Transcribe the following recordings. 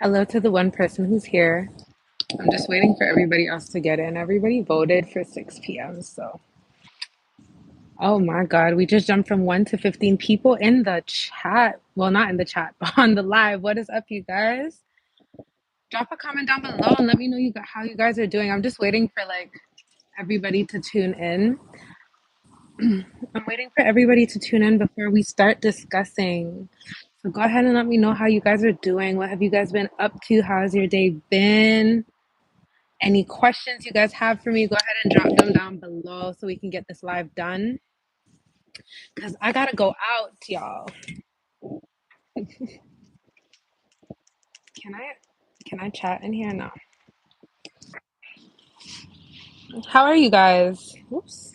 Hello to the one person who's here. I'm just waiting for everybody else to get in. Everybody voted for 6 p.m. So, oh my God, we just jumped from 1 to 15 people in the chat. Well, not in the chat, but on the live. What is up, you guys? Drop a comment down below and let me know how you guys are doing. I'm just waiting for like everybody to tune in. I'm waiting for everybody to tune in before we start discussing. So go ahead and let me know how you guys are doing. What have you guys been up to? How's your day been? Any questions you guys have for me, go ahead and drop them down below so we can get this live done. Because I gotta go out, y'all. Can I chat in here now? How are you guys? Oops.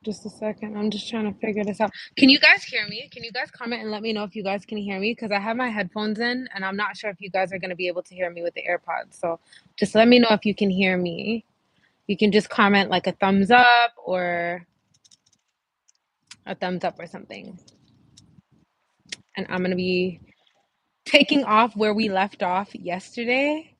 Just a second. I'm just trying to figure this out. Can you guys hear me? Can you guys comment and let me know if you guys can hear me? Because I have my headphones in and I'm not sure if you guys are going to be able to hear me with the AirPods. So just let me know if you can hear me. You can just comment like a thumbs up or a thumbs up or something. And I'm going to be taking off where we left off yesterday,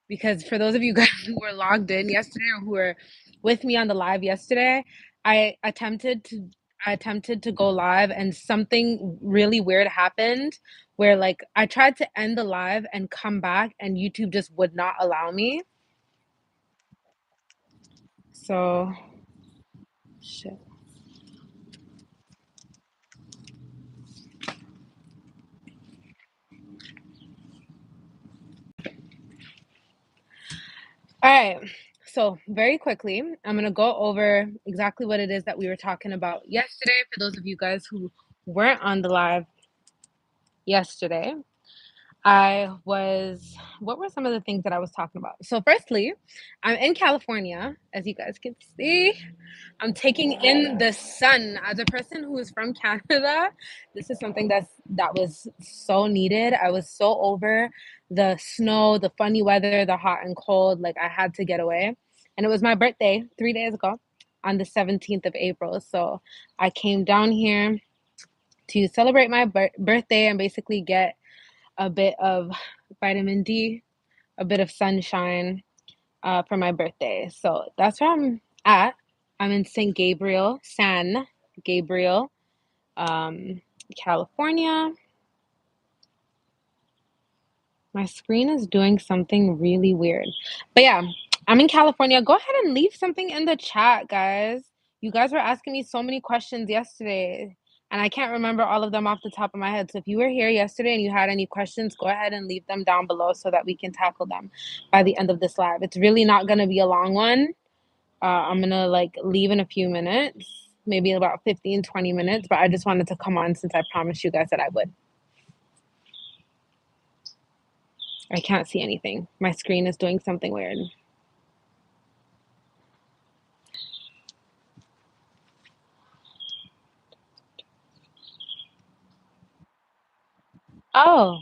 because for those of you guys who were logged in yesterday or who were with me on the live yesterday, I attempted to go live and something really weird happened where like I tried to end the live and come back and YouTube just would not allow me. So shit. All right. So, very quickly, I'm going to go over exactly what it is that we were talking about yesterday for those of you guys who weren't on the live yesterday. What were some of the things that I was talking about? So, firstly, I'm in California, as you guys can see. I'm taking in the sun. As a person who is from Canada, this is something that was so needed. I was so over the snow, the funny weather, the hot and cold. Like I had to get away. And it was my birthday 3 days ago on the 17th of April. So I came down here to celebrate my birthday and basically get a bit of vitamin D, a bit of sunshine for my birthday. So that's where I'm at. I'm in San Gabriel, California. My screen is doing something really weird. But yeah, I'm in California. Go ahead and leave something in the chat, guys. You guys were asking me so many questions yesterday, and I can't remember all of them off the top of my head. So if you were here yesterday and you had any questions, go ahead and leave them down below so that we can tackle them by the end of this live. It's really not going to be a long one. I'm going to like leave in a few minutes, maybe about 15, 20 minutes, but I just wanted to come on since I promised you guys that I would. I can't see anything. My screen is doing something weird. Oh,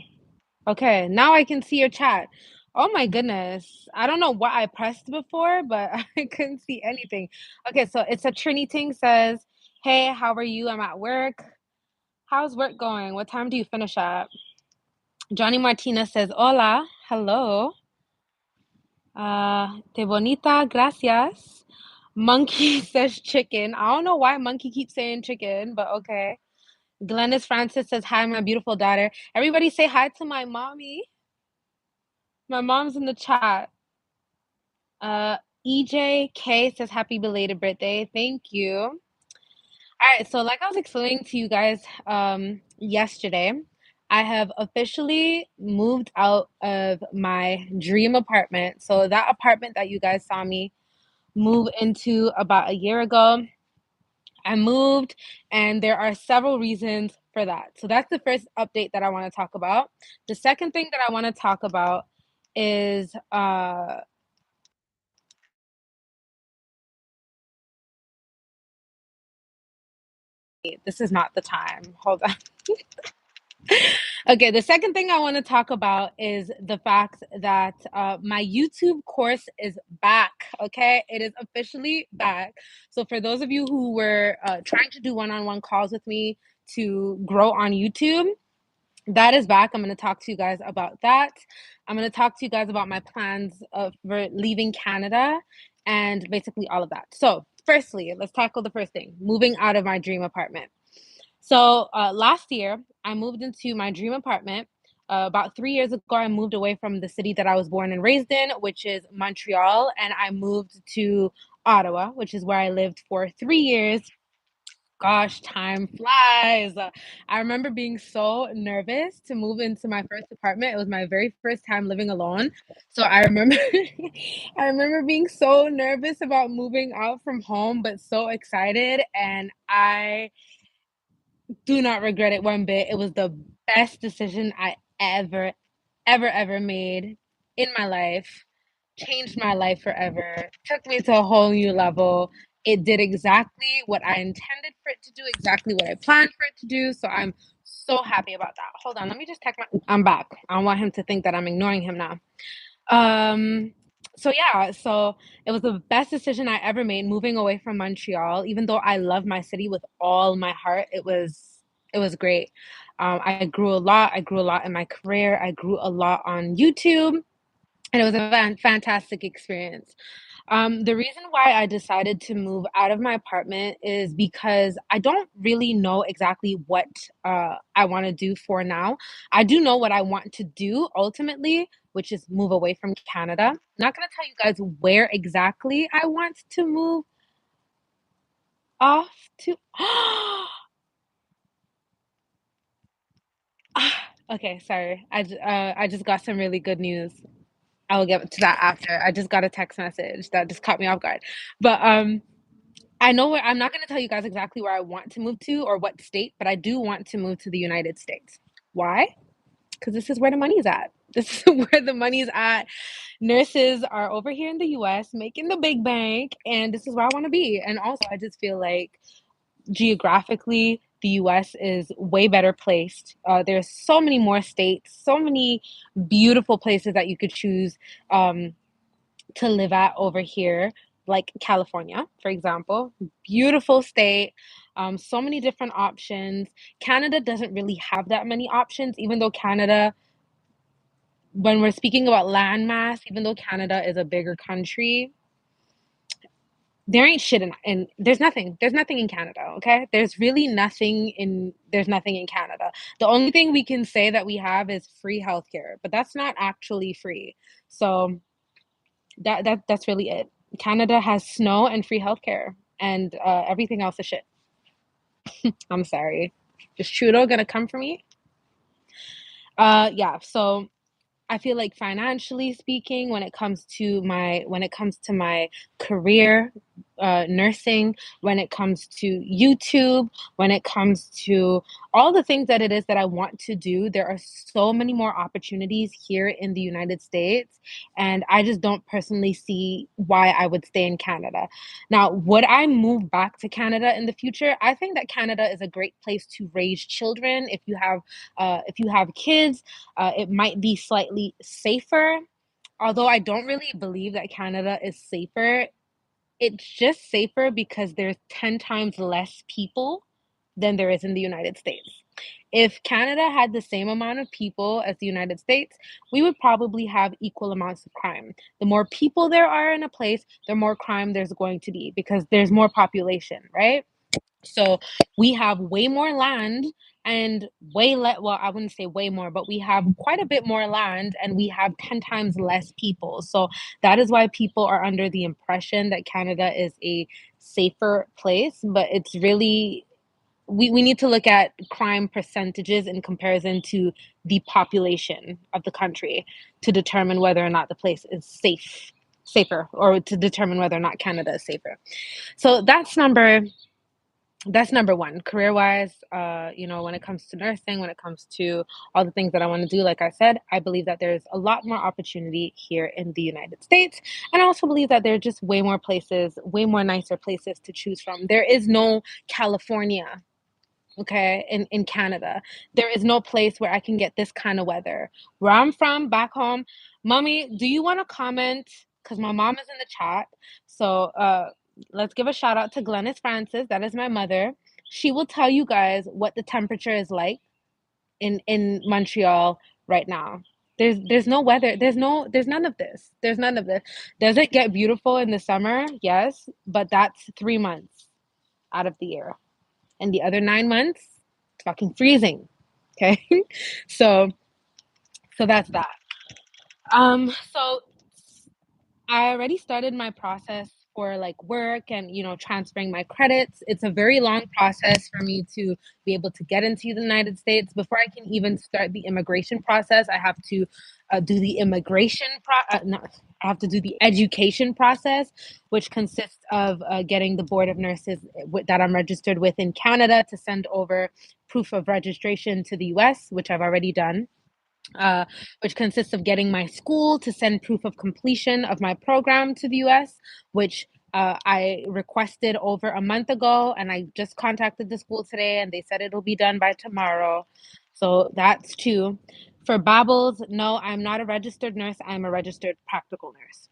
okay. Now I can see your chat. Oh my goodness. I don't know what I pressed before, but I couldn't see anything. Okay, so it's a Trini Ting says, "Hey, how are you? I'm at work. How's work going? What time do you finish at?" Johnny Martinez says, "Hola, hello. Te bonita, gracias." Monkey says chicken. I don't know why Monkey keeps saying chicken, but okay. Glennis Francis says, "Hi, my beautiful daughter." Everybody say hi to my mommy. My mom's in the chat. Uh, EJK says, "Happy belated birthday." Thank you. All right, so like I was explaining to you guys yesterday, I have officially moved out of my dream apartment. So that apartment that you guys saw me move into about a year ago, I moved, and there are several reasons for that. So that's the first update that I want to talk about. The second thing that I want to talk about is this is not the time. Hold on. Okay, the second thing I want to talk about is the fact that my YouTube course is back. Okay, it is officially back. So, for those of you who were trying to do one on one calls with me to grow on YouTube, that is back. I'm going to talk to you guys about that. I'm going to talk to you guys about my plans for leaving Canada and basically all of that. So, firstly, let's tackle the first thing, moving out of my dream apartment. So last year, I moved into my dream apartment. About 3 years ago, I moved away from the city that I was born and raised in, which is Montreal, and I moved to Ottawa, which is where I lived for 3 years. Gosh, time flies. I remember being so nervous to move into my first apartment. It was my very first time living alone. So I remember I remember being so nervous about moving out from home, but so excited. And I do not regret it one bit. It was the best decision I ever made in my life. Changed my life forever. Took me to a whole new level. It did exactly what I intended for it to do, exactly what I planned for it to do. So I'm so happy about that. Hold on, let me just text my. I'm back. I don't want him to think that I'm ignoring him now. Um, so yeah, so it was the best decision I ever made moving away from Montreal. Even though I love my city with all my heart, it was great. I grew a lot. I grew a lot in my career. I grew a lot on YouTube, and it was a fantastic experience. The reason why I decided to move out of my apartment is because I don't really know exactly what I want to do for now. I do know what I want to do ultimately, which is move away from Canada. I'm not going to tell you guys where exactly I want to move off to. Okay, sorry. I just got some really good news. I will get to that after. I just got a text message that just caught me off guard. But I know where I'm not going to tell you guys exactly where I want to move to or what state, but I do want to move to the United States. Why? Because this is where the money's at. This is where the money's at. Nurses are over here in the US making the big bank, and this is where I want to be. And also, I just feel like geographically, the US is way better placed. There's so many more states, so many beautiful places that you could choose. To live at over here, like California, for example. Beautiful state, so many different options. Canada doesn't really have that many options, even though Canada, when we're speaking about landmass, even though Canada is a bigger country, there ain't shit in there's nothing in Canada, okay? There's nothing in Canada. The only thing we can say that we have is free healthcare, but that's not actually free. So that's really it. Canada has snow and free healthcare, and everything else is shit. I'm sorry. Is Trudeau gonna come for me? Yeah. So I feel like financially speaking, when it comes to my career, nursing, when it comes to YouTube, when it comes to all the things that it is that I want to do, there are so many more opportunities here in the United States, and I just don't personally see why I would stay in Canada. Now, would I move back to Canada in the future? I think that Canada is a great place to raise children. If you have kids, it might be slightly safer, although I don't really believe that Canada is safer. It's just safer because there's 10 times less people than there is in the United States. If Canada had the same amount of people as the United States, we would probably have equal amounts of crime. The more people there are in a place, the more crime there's going to be because there's more population, right? So we have way more land and well, I wouldn't say way more, but we have quite a bit more land and we have 10 times less people. So that is why people are under the impression that Canada is a safer place, but it's really we need to look at crime percentages in comparison to the population of the country to determine whether or not the place is safer, or to determine whether or not Canada is safer. So that's number one, career wise. When it comes to nursing, when it comes to all the things that I want to do, like I said, I believe that there's a lot more opportunity here in the United States. And I also believe that there are just way more places, way more nicer places to choose from. There is no California. okay, in Canada. There is no place where I can get this kind of weather. Where I'm from, back home, mommy, do you want to comment? Because my mom is in the chat. So let's give a shout out to Glennis Francis. That is my mother. She will tell you guys what the temperature is like in Montreal right now. There's no weather. There's none of this. There's none of this. Does it get beautiful in the summer? Yes, but that's 3 months out of the year. And the other 9 months, it's fucking freezing. Okay. so so that's that. So I already started my process for like work and transferring my credits. It's a very long process for me to be able to get into the United States. Before I can even start the immigration process, I have to do the no, I have to do the education process, which consists of getting the board of nurses that I'm registered with in Canada to send over proof of registration to the US, which I've already done, uh, which consists of getting my school to send proof of completion of my program to the US, which I requested over a month ago. And I just contacted the school today and they said it'll be done by tomorrow. So that's two. For Babbles, no, I'm not a registered nurse. I'm a registered practical nurse.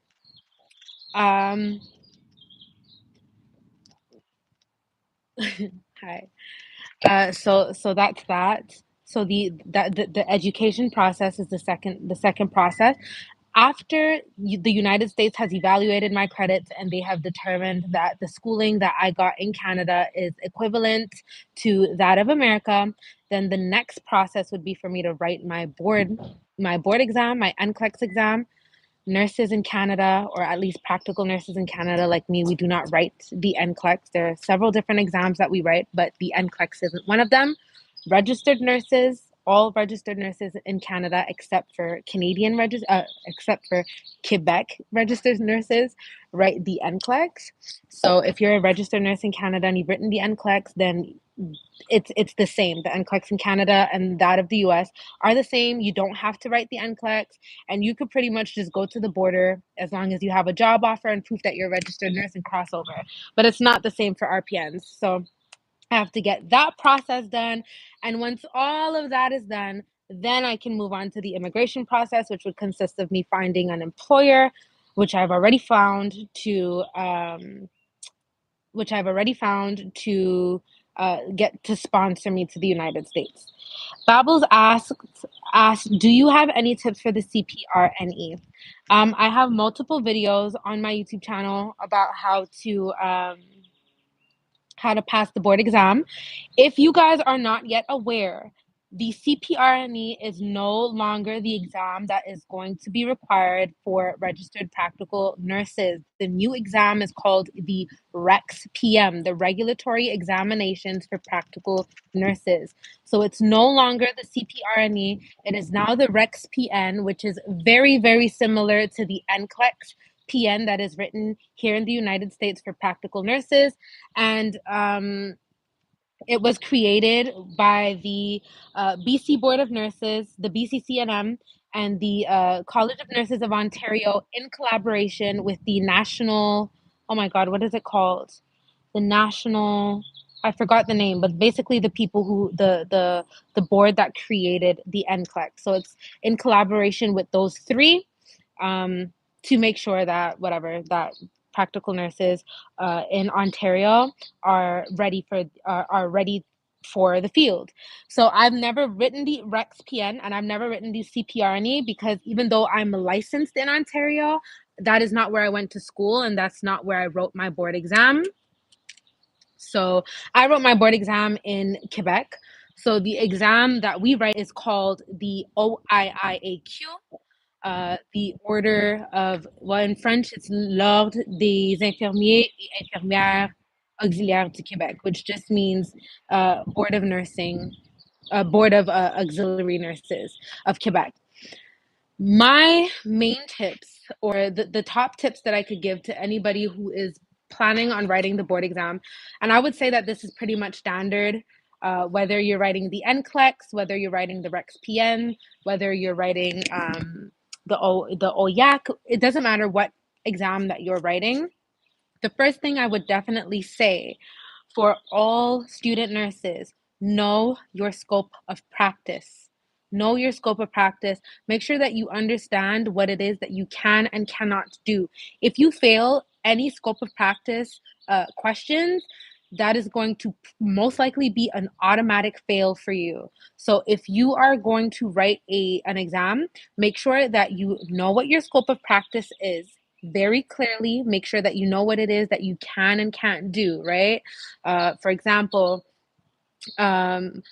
Um, Hi. So that's that. So the education process is the second process. After the United States has evaluated my credits and they have determined that the schooling that I got in Canada is equivalent to that of America, then the next process would be for me to write my board exam, my NCLEX exam. Nurses in Canada, or at least practical nurses in Canada like me, we do not write the NCLEX. There are several different exams that we write, but the NCLEX isn't one of them. Registered nurses, all registered nurses in Canada, except for Quebec registered nurses, write the NCLEX. So if you're a registered nurse in Canada and you've written the NCLEX, then it's the same. The NCLEX in Canada and that of the US are the same. You don't have to write the NCLEX, and you could pretty much just go to the border as long as you have a job offer and proof that you're a registered nurse and cross over. But it's not the same for RPNs. So I have to get that process done. And once all of that is done, then I can move on to the immigration process, which would consist of me finding an employer, which I've already found to get to sponsor me to the United States. Babbles asked, do you have any tips for the CPRNE? I have multiple videos on my YouTube channel about how to pass the board exam. If you guys are not yet aware, the CPRNE is no longer the exam that is going to be required for registered practical nurses. The new exam is called the REX PM, the Regulatory Examinations for Practical Nurses. So it's no longer the CPRNE, it is now the REX PN, which is very, very similar to the NCLEX PN that is written here in the United States for practical nurses. And it was created by the BC Board of Nurses, the BCCNM, and the College of Nurses of Ontario in collaboration with the national, oh my God, what is it called? The national, I forgot the name, but basically the people the board that created the NCLEX. So it's in collaboration with those three, um, to make sure that practical nurses in Ontario are ready for the field. So I've never written the Rex PN and I've never written the CPRNE because even though I'm licensed in Ontario, that is not where I went to school and that's not where I wrote my board exam. So I wrote my board exam in Quebec. So the exam that we write is called the OIIAQ, the order of, well, in French, it's l'Ordre des infirmiers et infirmières auxiliaires du Québec, which just means Board of Nursing, Board of Auxiliary Nurses of Quebec. My main tips, or the top tips that I could give to anybody who is planning on writing the board exam, and I would say that this is pretty much standard, whether you're writing the NCLEX, whether you're writing the REX PN, whether you're writing the OYAC, it doesn't matter what exam that you're writing. The first thing I would definitely say for all student nurses, know your scope of practice. Know your scope of practice. Make sure that you understand what it is that you can and cannot do. If you fail any scope of practice questions, that is going to most likely be an automatic fail for you. So if you are going to write an exam, make sure that you know what your scope of practice is very clearly. Make sure that you know what it is that you can and can't do, right? For example, um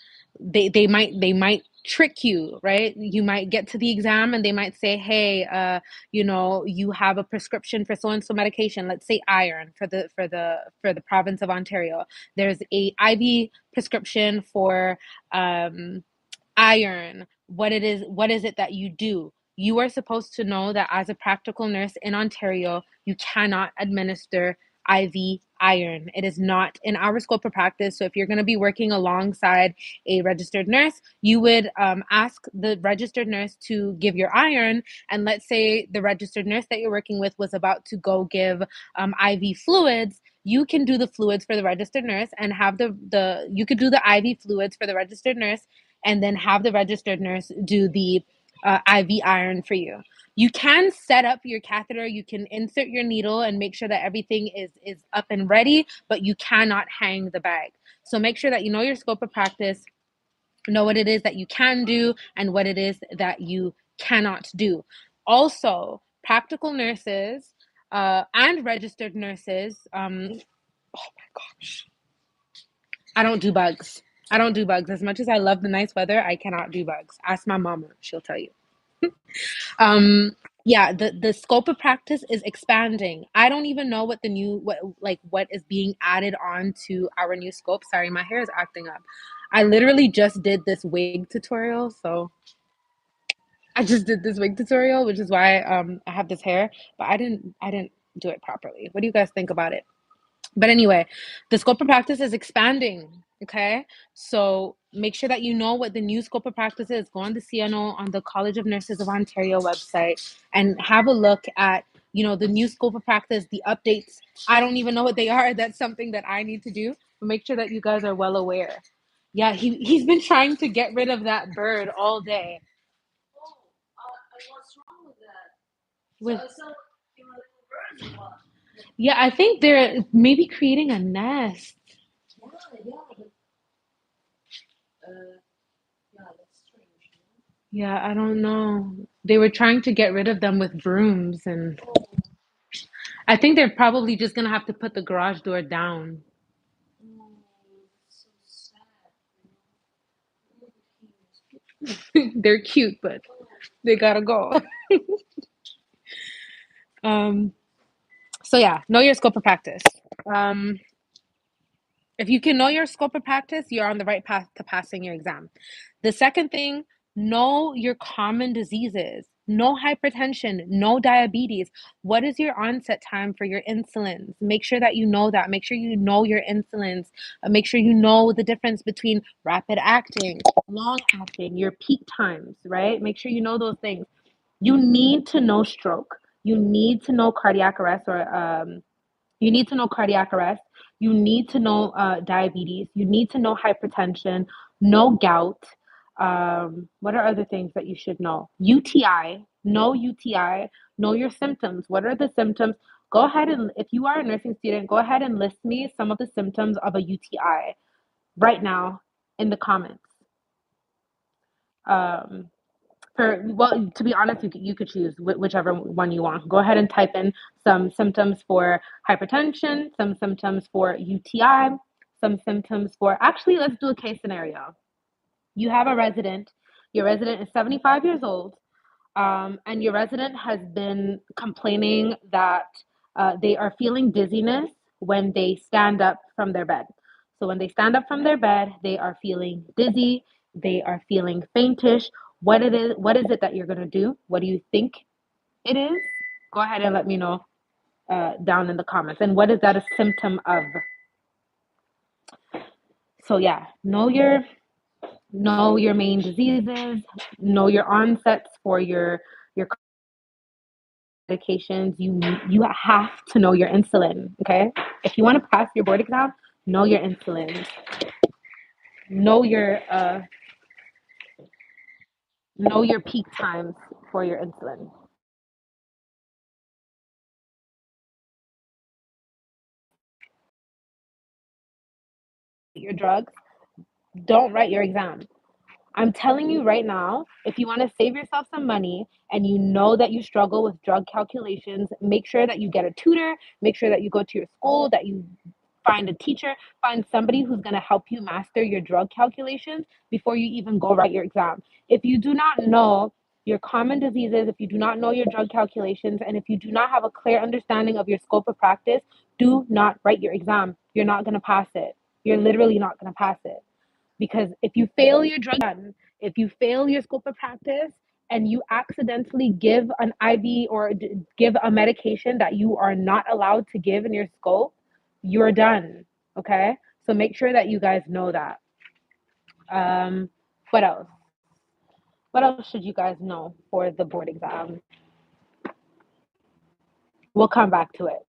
they might trick you, right? You might get to the exam and they might say, hey, you have a prescription for so and so medication, let's say iron, for the province of Ontario. There's a IV prescription for iron. What is it that you do? You are supposed to know that as a practical nurse in Ontario, you cannot administer IV iron. It is not in our scope of practice. So if you're going to be working alongside a registered nurse, you would ask the registered nurse to give your iron. And let's say the registered nurse that you're working with was about to go give IV fluids. You can do the fluids for the registered nurse and have you could do the IV fluids for the registered nurse, and then have the registered nurse do the IV iron for you. You can set up your catheter, you can insert your needle and make sure that everything is up and ready, but you cannot hang the bag. So make sure that you know your scope of practice, know what it is that you can do and what it is that you cannot do. Also, practical nurses and registered nurses, oh my gosh, I don't do bugs. I don't do bugs. As much as I love the nice weather, I cannot do bugs. Ask my mama, she'll tell you. Um, yeah, the scope of practice is expanding. I don't even know what is being added on to our new scope. Sorry, my hair is acting up. I literally just did this wig tutorial, so I just did this wig tutorial, which is why I have this hair, but I didn't do it properly. What do you guys think about it? But anyway, the scope of practice is expanding. Okay. So make sure that you know what the new scope of practice is. Go on the CNO, on the College of Nurses of Ontario website, and have a look at, the new scope of practice, the updates. I don't even know what they are. That's something that I need to do. But make sure that you guys are well aware. Yeah, he's been trying to get rid of that bird all day. What's wrong with that? With Yeah, I think they're maybe creating a nest. Yeah, I don't know. They were trying to get rid of them with brooms, and I think they're probably just gonna have to put the garage door down. They're cute, but they gotta go. Um, so yeah, know your scope of practice. Um, If you can know your scope of practice, you're on the right path to passing your exam. The second thing, know your common diseases. No hypertension, no diabetes. What is your onset time for your insulins? Make sure that you know that. Make sure you know your insulins. Make sure you know the difference between rapid acting, long acting, your peak times, right? Make sure you know those things. You need to know stroke. You need to know cardiac arrest or you need to know cardiac arrest. You need to know diabetes. You need to know hypertension, know gout. What are other things that you should know? UTI, know UTI, know your symptoms. What are the symptoms? Go ahead and, if you are a nursing student, go ahead and list me some of the symptoms of a UTI right now in the comments. Um, well, to be honest, you could choose whichever one you want. Go ahead and type in some symptoms for hypertension, some symptoms for UTI, some symptoms for, actually, let's do a case scenario. You have a resident, your resident is 75 years old, and your resident has been complaining that they are feeling dizziness when they stand up from their bed. So when they stand up from their bed, they are feeling dizzy, they are feeling faintish. What is it that you're gonna do? What do you think it is? Go ahead and let me know down in the comments. And what is that a symptom of? So yeah, know your main diseases, know your onsets for your medications. You have to know your insulin. Okay, if you want to pass your board exam, know your insulin. know your uh, know your peak times for your insulin. Your drugs. Don't write your exam. I'm telling you right now, if you want to save yourself some money and you know that you struggle with drug calculations, make sure that you get a tutor, make sure that you go to your school, that you find a teacher, find somebody who's going to help you master your drug calculations before you even go write your exam. If you do not know your common diseases, if you do not know your drug calculations, and if you do not have a clear understanding of your scope of practice, do not write your exam. You're not going to pass it. You're literally not going to pass it. Because if you fail your drug run, if you fail your scope of practice, and you accidentally give an IV or give a medication that you are not allowed to give in your scope, you're done. Okay? So make sure that you guys know that. Um, what else? What else should you guys know for the board exam? We'll come back to it.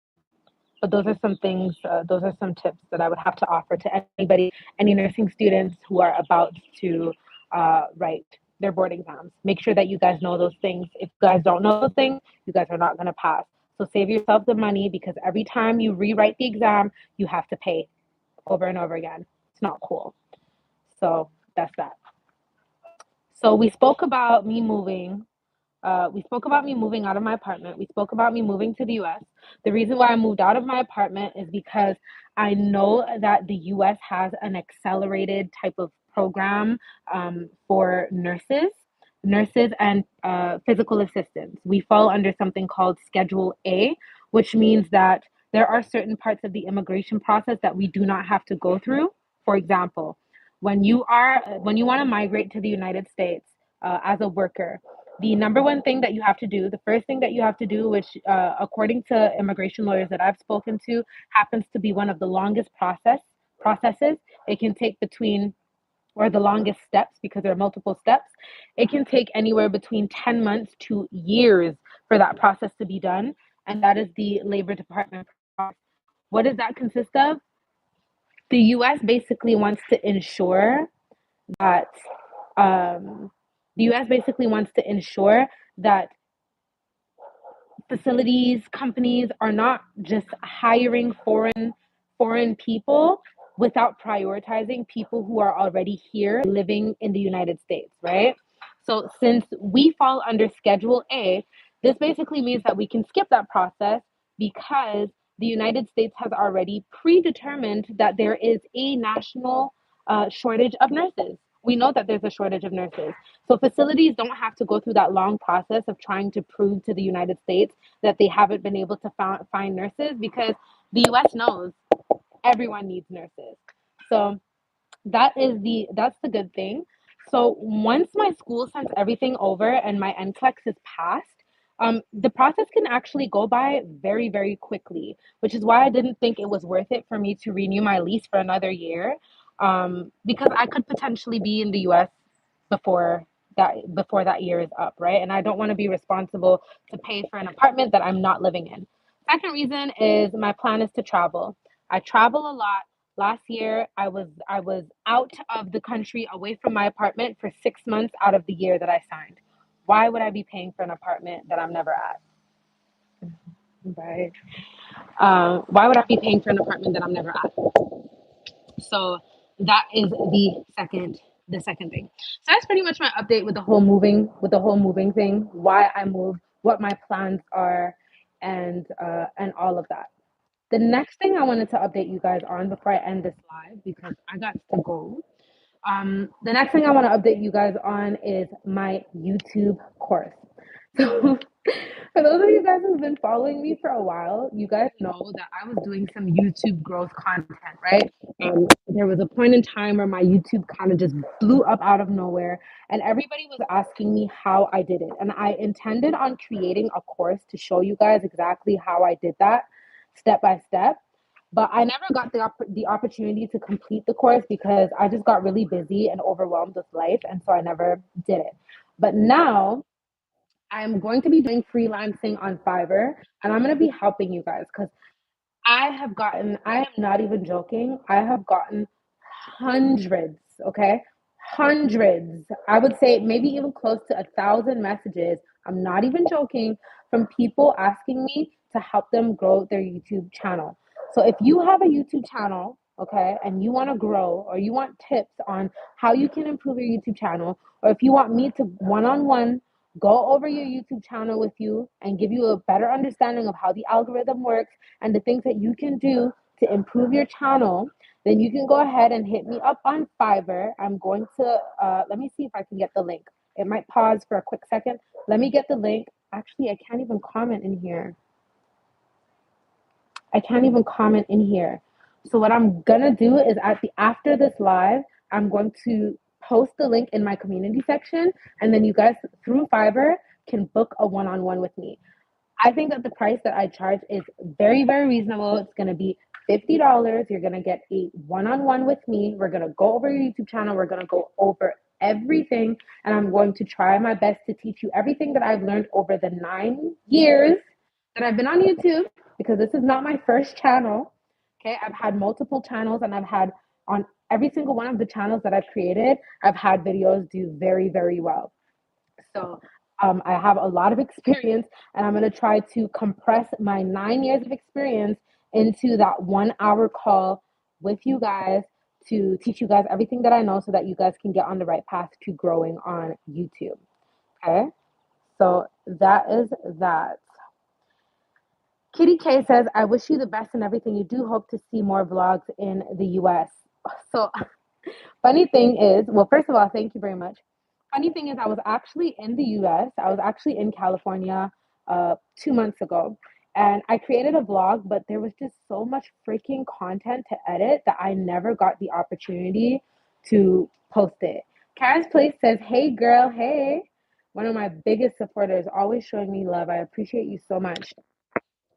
But those are some things, those are some tips that I would have to offer to anybody, any nursing students who are about to write their board exams. Make sure that you guys know those things. If you guys don't know those things, you guys are not going to pass. So save yourself the money because every time you rewrite the exam, you have to pay over and over again. It's not cool. So that's that. So we spoke about me moving out of my apartment. We spoke about me moving to the US. The reason why I moved out of my apartment is because I know that the US has an accelerated type of program for nurses and physical assistants. We fall under something called Schedule A, which means that there are certain parts of the immigration process that we do not have to go through. For example, when you want to migrate to the United States as a worker, the number one thing that you have to do, the first thing that you have to do, which according to immigration lawyers that I've spoken to, happens to be one of the longest processes. It can take between or the longest steps because there are multiple steps. It can take anywhere between 10 months to years for that process to be done. And that is the Labor Department process. What does that consist of? The US basically wants to ensure that um, the US basically wants to ensure that facilities, companies are not just hiring foreign people without prioritizing people who are already here living in the United States, right? So since we fall under Schedule A, this basically means that we can skip that process because the United States has already predetermined that there is a national shortage of nurses. We know that there's a shortage of nurses. So facilities don't have to go through that long process of trying to prove to the United States that they haven't been able to find nurses because the US knows everyone needs nurses. So that's the good thing. So once my school sends everything over and my NCLEX is passed, the process can actually go by very, very quickly, which is why I didn't think it was worth it for me to renew my lease for another year, because I could potentially be in the US before before that year is up, right? And I don't want to be responsible to pay for an apartment that I'm not living in. Second reason is my plan is to travel. I travel a lot. Last year, I was out of the country, away from my apartment for 6 months out of the year that I signed. Why would I be paying for an apartment that I'm never at? Right. Why would I be paying for an apartment that I'm never at? So that is the second thing. So that's pretty much my update with the whole moving thing, why I moved, what my plans are, and all of that. The next thing I wanted to update you guys on before I end this live, because I got to go. The next thing I want to update you guys on is my YouTube course. So, for those of you guys who've been following me for a while, you guys know that I was doing some YouTube growth content, right? There was a point in time where my YouTube kind of just blew up out of nowhere, and everybody was asking me how I did it. And I intended on creating a course to show you guys exactly how I did that step by step. But I never got the opportunity to complete the course because I just got really busy and overwhelmed with life, and so I never did it. But now I'm going to be doing freelancing on Fiverr, and I'm going to be helping you guys because I am not even joking, I have gotten hundreds, okay? Hundreds. I would say maybe even close to 1,000 messages. I'm not even joking, from people asking me to help them grow their YouTube channel. So if you have a YouTube channel, okay, and you want to grow, or you want tips on how you can improve your YouTube channel, or if you want me to one-on-one go over your YouTube channel with you and give you a better understanding of how the algorithm works and the things that you can do to improve your channel, then you can go ahead and hit me up on Fiverr. I'm going to, let me see if I can get the link. It might pause for a quick second. Let me get the link. Actually, I can't even comment in here. I can't even comment in here. So what I'm gonna do is after this live, I'm going to post the link in my community section, and then you guys through Fiverr can book a one-on-one with me. I think that the price that I charge is very, very reasonable. It's going to be $50. You're going to get a one on one with me. We're going to go over your YouTube channel. We're going to go over everything. And I'm going to try my best to teach you everything that I've learned over the 9 years that I've been on YouTube, because this is not my first channel. Okay. I've had multiple channels, and I've had on every single one of the channels that I've created, I've had videos do very, very well. So I have a lot of experience, and I'm going to try to compress my 9 years of experience into that 1 hour call with you guys to teach you guys everything that I know so that you guys can get on the right path to growing on YouTube. Okay. So that is that. Kitty K says, I wish you the best in everything. You do hope to see more vlogs in the US. So funny thing is, well, first of all, thank you very much. Funny thing is, I was actually in the US. I was actually in California 2 months ago. And I created a vlog, but there was just so much freaking content to edit that I never got the opportunity to post it. Karen's Place says, hey girl, hey. One of my biggest supporters, always showing me love. I appreciate you so much.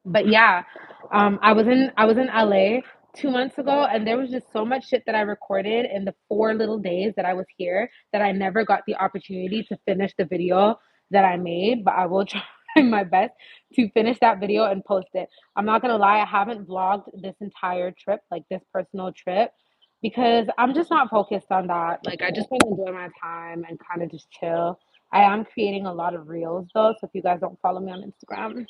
But yeah, I was in LA 2 months ago, and there was just so much shit that I recorded in the 4 little days that I was here that I never got the opportunity to finish the video that I made. But I will try my best to finish that video and post it. I'm not gonna lie, I haven't vlogged this entire trip, like this personal trip, because I'm just not focused on that. Like, I just want to enjoy my time and kind of just chill. I am creating a lot of reels though, so if you guys don't follow me on Instagram,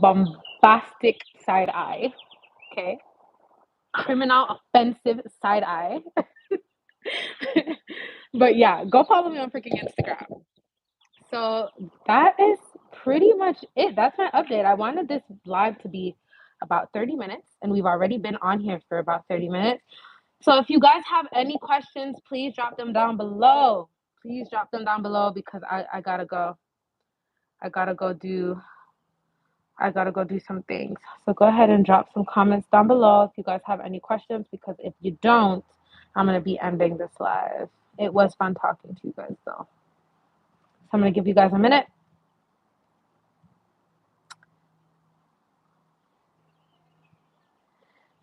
bombastic side eye, okay? Criminal offensive side eye. But yeah, go follow me on freaking Instagram. So that is pretty much it. That's my update. I wanted this live to be about 30 minutes, and we've already been on here for about 30 minutes. So if you guys have any questions, please drop them down below. Please drop them down below, because I gotta go. I gotta go do I gotta go do some things. So go ahead and drop some comments down below if you guys have any questions, because if you don't, I'm gonna be ending this live. It was fun talking to you guys though. So I'm gonna give you guys a minute.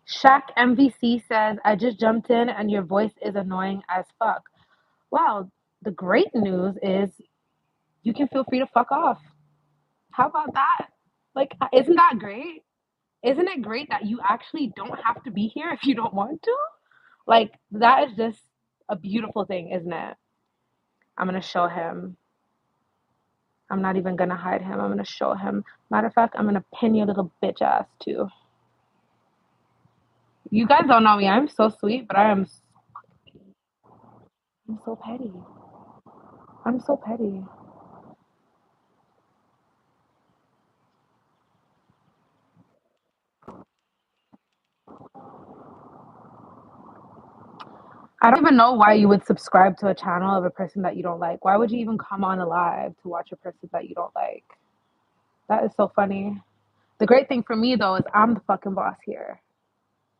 Shaq MVC says, I just jumped in and your voice is annoying as fuck. Well, the great news is you can feel free to fuck off. How about that? Like, isn't that great? Isn't it great that you actually don't have to be here if you don't want to? Like, that is just a beautiful thing, isn't it? I'm gonna show him. I'm not even gonna hide him. I'm gonna show him. Matter of fact, I'm gonna pin your little bitch ass too. You guys don't know me. I'm so sweet, but I'm so petty. I'm so petty. I don't even know why you would subscribe to a channel of a person that you don't like. Why would you even come on a live to watch a person that you don't like? That is so funny. The great thing for me though is I'm the fucking boss here.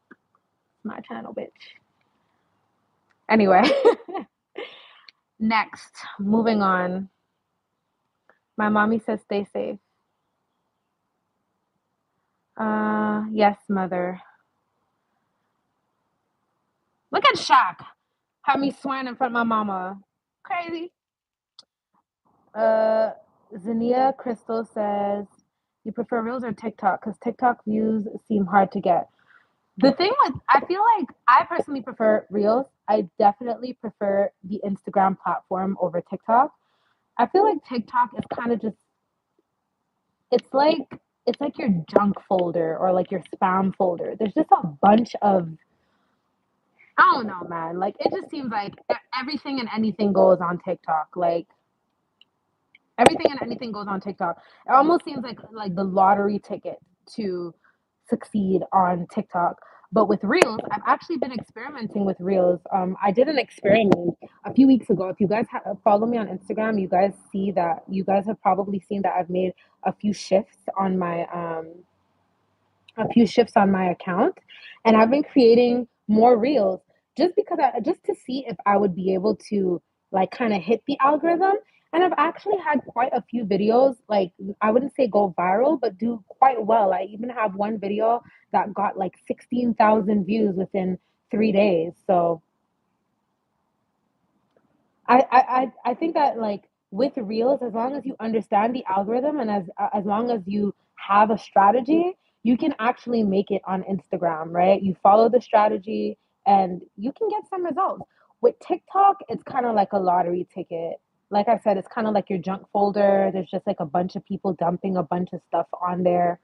It's my channel, bitch. Anyway, next, moving on. My mommy says stay safe. Yes, mother. Look at Shaq. Have me swearing in front of my mama. Crazy. Uh, Zania Crystal says, you prefer Reels or TikTok? Because TikTok views seem hard to get. The thing with, I feel like I personally prefer Reels. I definitely prefer the Instagram platform over TikTok. I feel like TikTok is kind of just, it's like it's like your junk folder or like your spam folder. There's just a bunch of, I don't know, man. Like it just seems like everything and anything goes on TikTok. Like everything and anything goes on TikTok. It almost seems like the lottery ticket to succeed on TikTok. But with Reels, I've actually been experimenting with Reels. I did an experiment a few weeks ago. If you guys follow me on Instagram, you guys have probably seen that I've made a few shifts on my account, and I've been creating more reels just because just to see if I would be able to like kind of hit the algorithm. And I've actually had quite a few videos, like I wouldn't say go viral, but do quite well. I even have one video that got like 16,000 views within 3 days. So I think that like with reels, as long as you understand the algorithm and as long as you have a strategy, you can actually make it on Instagram, right? You follow the strategy and you can get some results. With TikTok, it's kind of like a lottery ticket. Like I said, it's kind of like your junk folder. There's just like a bunch of people dumping a bunch of stuff on there.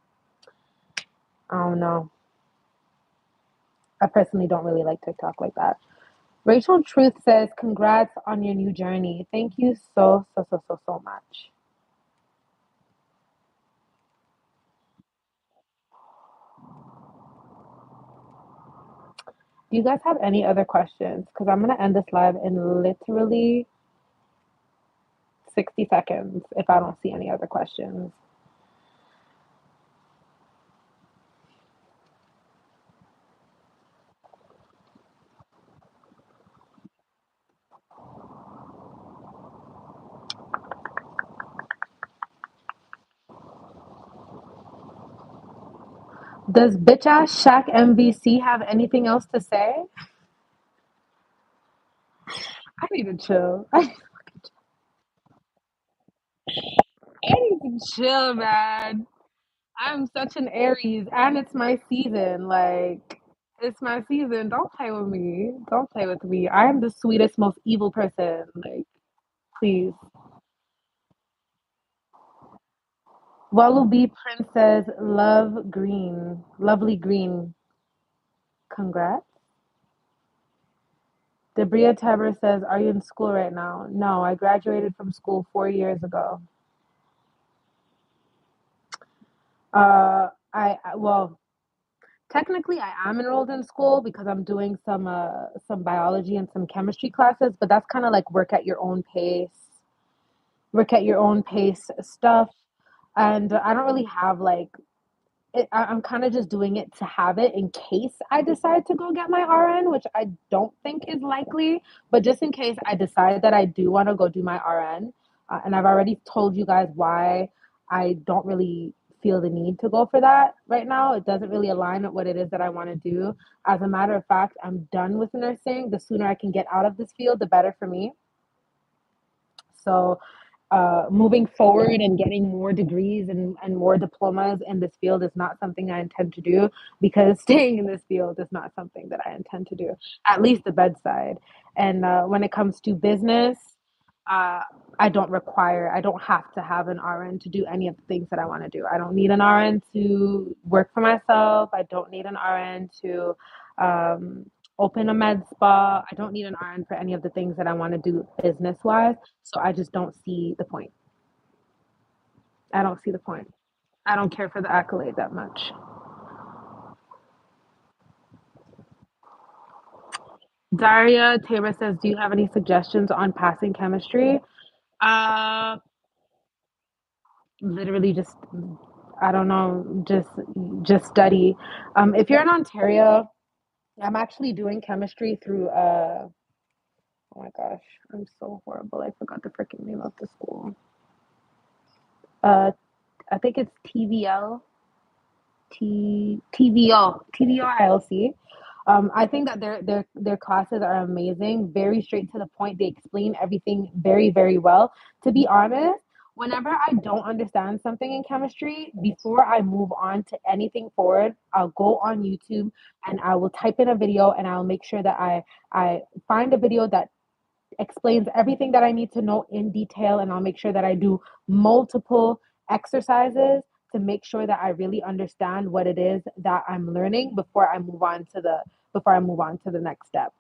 I don't know. I personally don't really like TikTok like that. Rachel Truth says, "Congrats on your new journey. Thank you so, so, so, so, so much." Do you guys have any other questions? Because I'm going to end this live in literally 60 seconds if I don't see any other questions. Does bitch ass Shaq MVC have anything else to say? I need to chill. I need to chill, man. I'm such an Aries and it's my season. Like, it's my season. Don't play with me. Don't play with me. I am the sweetest, most evil person. Like, please. Wallaby Princess Love Green. Lovely Green. Congrats. Debria Tabor says, "Are you in school right now?" No, I graduated from school 4 years ago. Well, technically I am enrolled in school because I'm doing some biology and some chemistry classes, but that's kind of like work at your own pace stuff. And I don't really have like I'm kind of just doing it to have it in case I decide to go get my RN, which I don't think is likely, but just in case I decide that I do want to go do my RN. And I've already told you guys why I don't really feel the need to go for that right now. It doesn't really align with what it is that I want to do. As a matter of fact, I'm done with nursing. The sooner I can get out of this field, the better for me. So, moving forward and getting more degrees and more diplomas in this field is not something I intend to do because staying in this field is not something that I intend to do, at least the bedside. And when it comes to business, uh, I don't have to have an RN to do any of the things that I want to do. I don't need an RN to work for myself. I don't need an RN to um, open a med spa. I don't need an RN for any of the things that I want to do business wise. So I just don't see the point. I don't see the point. I don't care for the accolade that much. Daria Tabor says, "Do you have any suggestions on passing chemistry?" Uh, Literally just, I don't know, just study. If you're in Ontario, I'm actually doing chemistry through oh my gosh, I'm so horrible. I forgot the freaking name of the school. Uh, I think it's TVL, TVO, I think that their classes are amazing, very straight to the point. They explain everything very, very well. To be honest, whenever I don't understand something in chemistry, before I move on to anything forward, I'll go on YouTube and I will type in a video and I'll make sure that I find a video that explains everything that I need to know in detail, and I'll make sure that I do multiple exercises to make sure that I really understand what it is that I'm learning before I move on to the next step.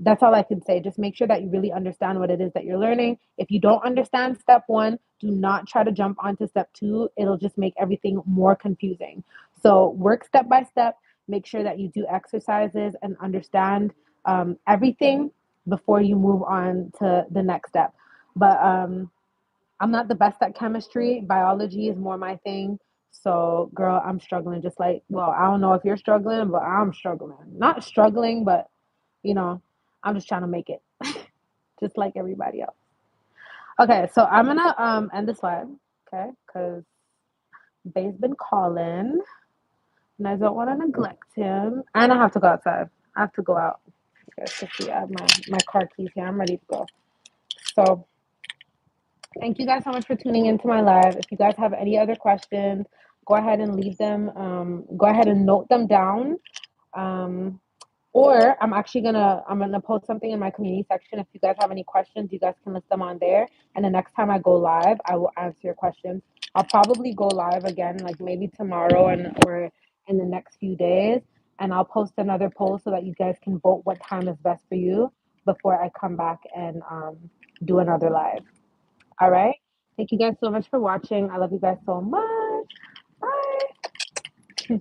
That's all I can say. Just make sure that you really understand what it is that you're learning. If you don't understand step one, do not try to jump onto step two. It'll just make everything more confusing. So work step by step. Make sure that you do exercises and understand everything before you move on to the next step. But I'm not the best at chemistry. Biology is more my thing. So, girl, I'm struggling just like, well, I don't know if you're struggling, but I'm struggling. Not struggling, but, you know, I'm just trying to make it, just like everybody else. Okay, so I'm gonna end this live, okay? Because Bay's been calling, and I don't want to neglect him. And I have to go outside. I have to go out. You guys can see I have my car keys here. I'm ready to go. So thank you guys so much for tuning into my live. If you guys have any other questions, go ahead and leave them. Go ahead and note them down. Um, or I'm gonna post something in my community section. If you guys have any questions, you guys can list them on there. And the next time I go live, I will answer your questions. I'll probably go live again, like maybe tomorrow and or in the next few days. And I'll post another poll so that you guys can vote what time is best for you before I come back and do another live. All right. Thank you guys so much for watching. I love you guys so much. Bye.